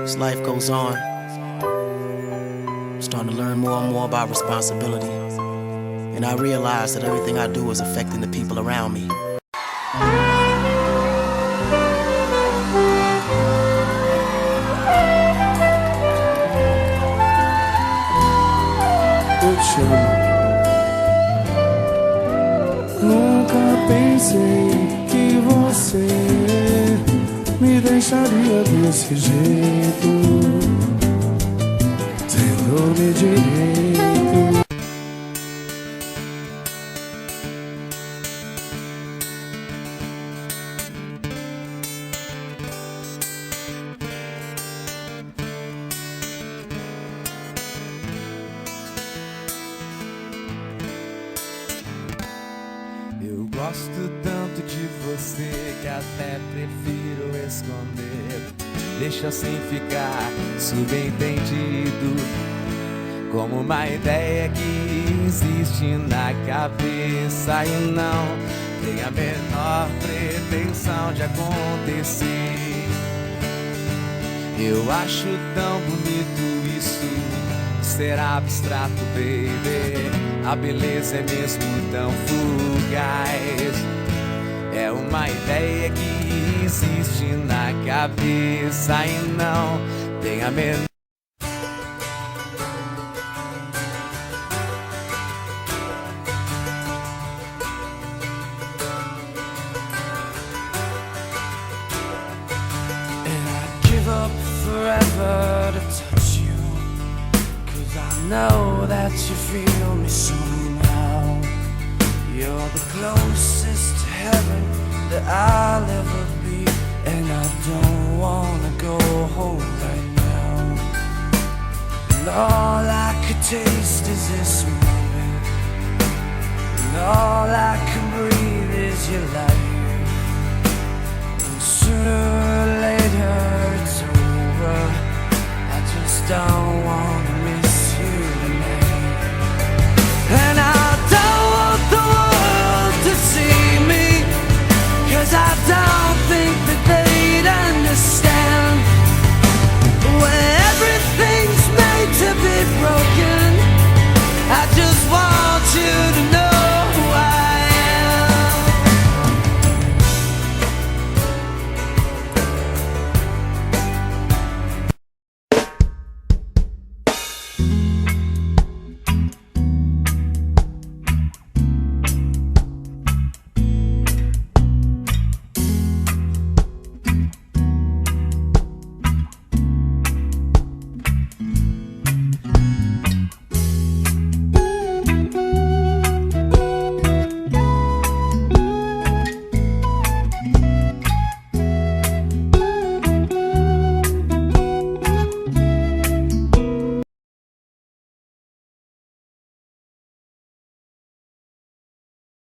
As life goes on, I'm starting to learn more and more about responsibility. And I realize that everything I do is affecting the people around me. Eu te amo. Nunca pensei que você me deixaria desse jeito, tendo-me direito. Eu gosto tanto de você que até prefiro esconder. Deixa sem ficar subentendido, como uma ideia que existe na cabeça e não tem a menor pretensão de acontecer. Eu acho tão bonito isso, ser abstrato, baby. A beleza é mesmo tão fugaz. É uma ideia que existe na cabeça e não tem a menor. And I'd give up forever to touch you, 'cause I know that you feel me somehow. You're the closest to heaven that I'll ever be, and I don't wanna go home right now. And all I could taste is this moment, and all I can breathe is your light. And sooner or later it's over, I just don't want